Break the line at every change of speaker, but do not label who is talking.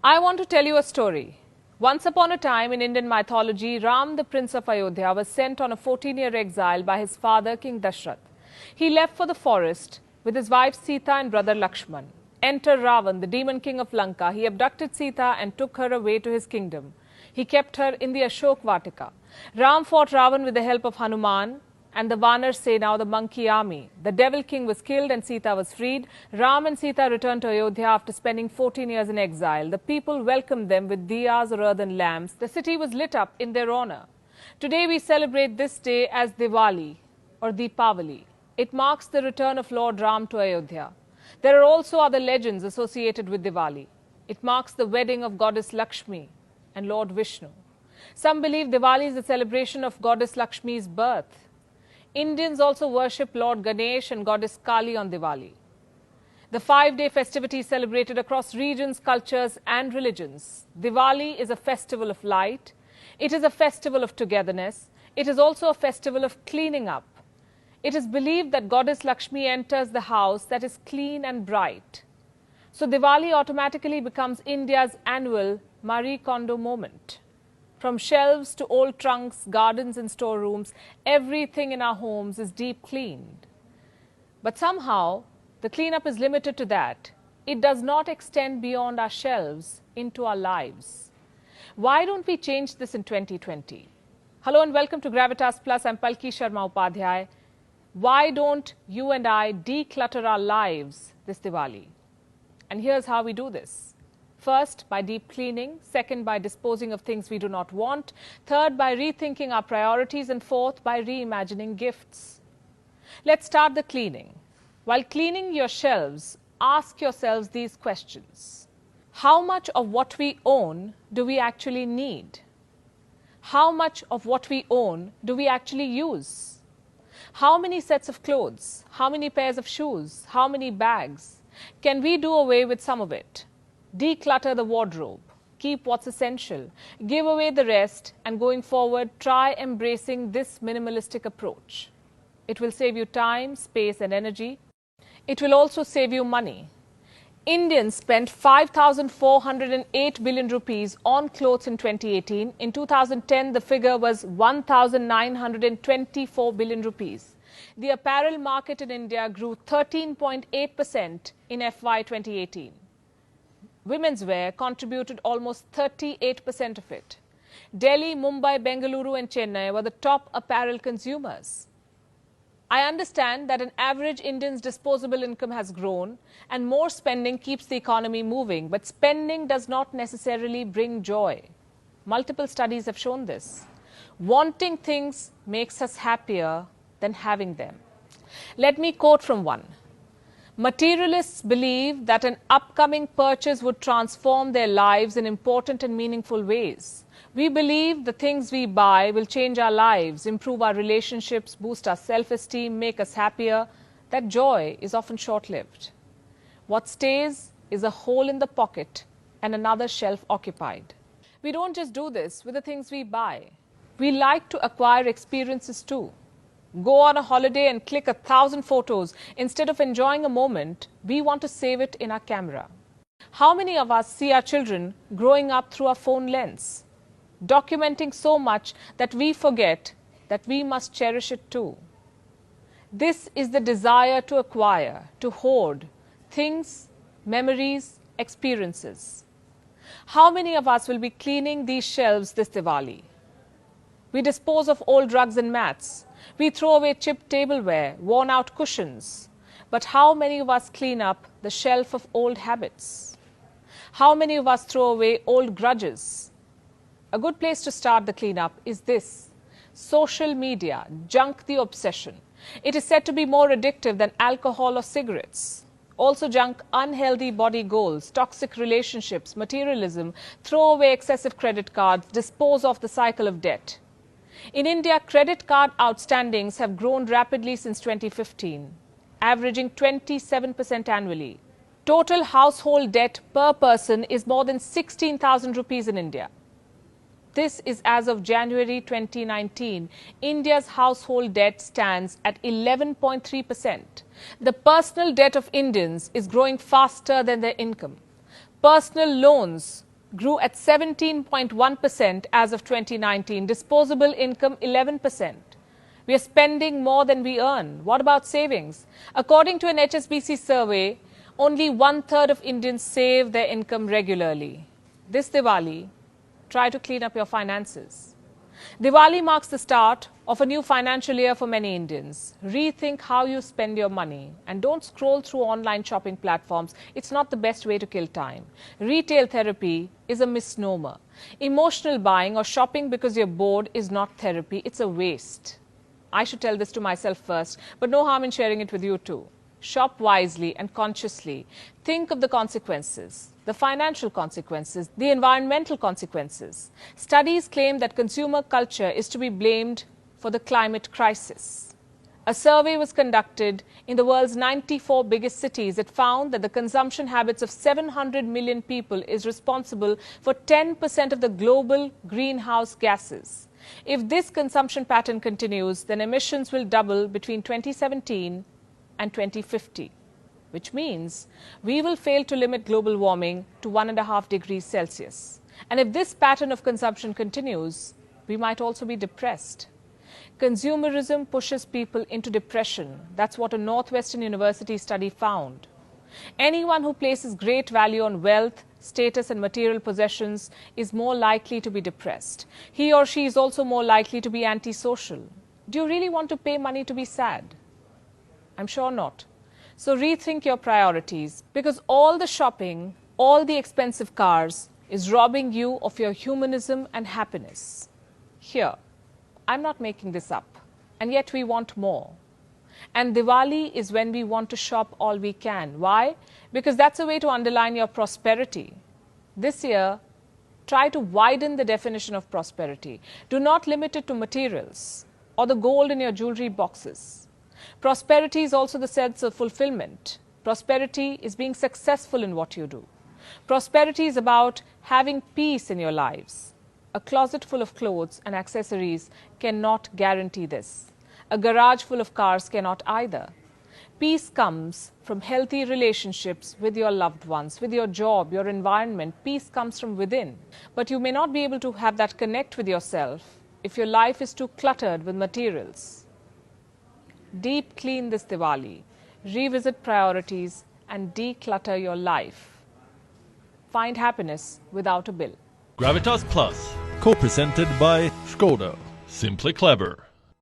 I want to tell you a story. Once upon a time in Indian mythology, Ram, the prince of Ayodhya, was sent on a 14-year exile by his father, King Dashrath. He left for the forest with his wife Sita and brother Lakshman. Enter Ravan, the demon king of Lanka. He abducted Sita and took her away to his kingdom. He kept her in the Ashok Vatika. Ram fought Ravan with the help of Hanuman and the Vanar Sena, the monkey army. The devil king was killed and Sita was freed. Ram and Sita returned to Ayodhya after spending 14 years in exile. The people welcomed them with diyas or earthen lamps. The city was lit up in their honor. Today we celebrate this day as Diwali or Deepavali. It marks the return of Lord Ram to Ayodhya. There are also other legends associated with Diwali. It marks the wedding of goddess Lakshmi and Lord Vishnu. Some believe Diwali is a celebration of goddess Lakshmi's birth. Indians also worship Lord Ganesh and goddess Kali on Diwali. The 5-day festivity is celebrated across regions, cultures and religions. Diwali is a festival of light. It is a festival of togetherness. It is also a festival of cleaning up. It is believed that goddess Lakshmi enters the house that is clean and bright. So Diwali automatically becomes India's annual Marie Kondo moment. From shelves to old trunks, gardens and storerooms, everything in our homes is deep cleaned. But somehow, the cleanup is limited to that. It does not extend beyond our shelves into our lives. Why don't we change this in 2020? Hello and welcome to Gravitas Plus. I'm Palki Sharma Upadhyay. Why don't you and I declutter our lives this Diwali? And here's how we do this. First, by deep cleaning. Second, by disposing of things we do not want. Third, by rethinking our priorities. And fourth, by reimagining gifts. Let's start the cleaning. While cleaning your shelves, ask yourselves these questions. How much of what we own do we actually need? How much of what we own do we actually use? How many sets of clothes? How many pairs of shoes? How many bags? Can we do away with some of it? Declutter the wardrobe. Keep what's essential. Give away the rest, and going forward, try embracing this minimalistic approach. It will save you time, space and energy. It will also save you money. Indians spent 5,408 billion rupees on clothes in 2018. In 2010, the figure was 1,924 billion rupees. The apparel market in India grew 13.8% in FY 2018. Women's wear contributed almost 38% of it. Delhi, Mumbai, Bengaluru and Chennai were the top apparel consumers. I understand that an average Indian's disposable income has grown and more spending keeps the economy moving, but spending does not necessarily bring joy. Multiple studies have shown this. Wanting things makes us happier than having them. Let me quote from one. Materialists believe that an upcoming purchase would transform their lives in important and meaningful ways. We believe the things we buy will change our lives, improve our relationships, boost our self-esteem, make us happier. That joy is often short-lived. What stays is a hole in the pocket and another shelf occupied. We don't just do this with the things we buy. We like to acquire experiences too. Go on a holiday and click 1,000 photos. Instead of enjoying a moment, we want to save it in our camera. How many of us see our children growing up through our phone lens, documenting so much that we forget that we must cherish it too? This is the desire to acquire, to hoard things, memories, experiences. How many of us will be cleaning these shelves this Diwali? We dispose of old rugs and mats. We throw away chipped tableware, worn-out cushions. But how many of us clean up the shelf of old habits? How many of us throw away old grudges? A good place to start the cleanup is this. Social media, junk the obsession. It is said to be more addictive than alcohol or cigarettes. Also junk unhealthy body goals, toxic relationships, materialism, throw away excessive credit cards, dispose of the cycle of debt. In India, credit card outstandings have grown rapidly since 2015, averaging 27% annually. Total household debt per person is more than 16,000 rupees in India. This is as of January 2019. India's household debt stands at 11.3%. The personal debt of Indians is growing faster than their income. Personal loans grew at 17.1% as of 2019. Disposable income 11%. We are spending more than we earn. What about savings? According to an HSBC survey, only 1/3 of Indians save their income regularly. This Diwali, try to clean up your finances. Diwali marks the start of a new financial year for many Indians. Rethink how you spend your money and don't scroll through online shopping platforms. It's not the best way to kill time. Retail therapy is a misnomer. Emotional buying or shopping because you're bored is not therapy, it's a waste. I should tell this to myself first, but no harm in sharing it with you too. Shop wisely and consciously. Think of the consequences, the financial consequences, the environmental consequences. Studies claim that consumer culture is to be blamed for the climate crisis. A survey was conducted in the world's 94 biggest cities. It found that the consumption habits of 700 million people is responsible for 10% of the global greenhouse gases. If this consumption pattern continues, then emissions will double between 2017 and 2050, which means we will fail to limit global warming to 1.5 degrees Celsius. And if this pattern of consumption continues, we might also be depressed. Consumerism pushes people into depression. That's what a Northwestern University study found. Anyone who places great value on wealth, status and material possessions is more likely to be depressed. He or she is also more likely to be antisocial. Do you really want to pay money to be sad? I'm sure not. So rethink your priorities, because all the shopping, all the expensive cars is robbing you of your humanism and happiness. Here, I'm not making this up, and yet we want more. And Diwali is when we want to shop all we can. Why? Because that's a way to underline your prosperity. This year, try to widen the definition of prosperity. Do not limit it to materials or the gold in your jewelry boxes. Prosperity is also the sense of fulfillment. Prosperity is being successful in what you do. Prosperity is about having peace in your lives. A closet full of clothes and accessories cannot guarantee this. A garage full of cars cannot either. Peace comes from healthy relationships with your loved ones, with your job, your environment. Peace comes from within. But you may not be able to have that connect with yourself if your life is too cluttered with materials. Deep clean this Diwali. Revisit priorities and declutter your life. Find happiness without a bill.
Gravitas Plus, co-presented by Skoda. Simply clever.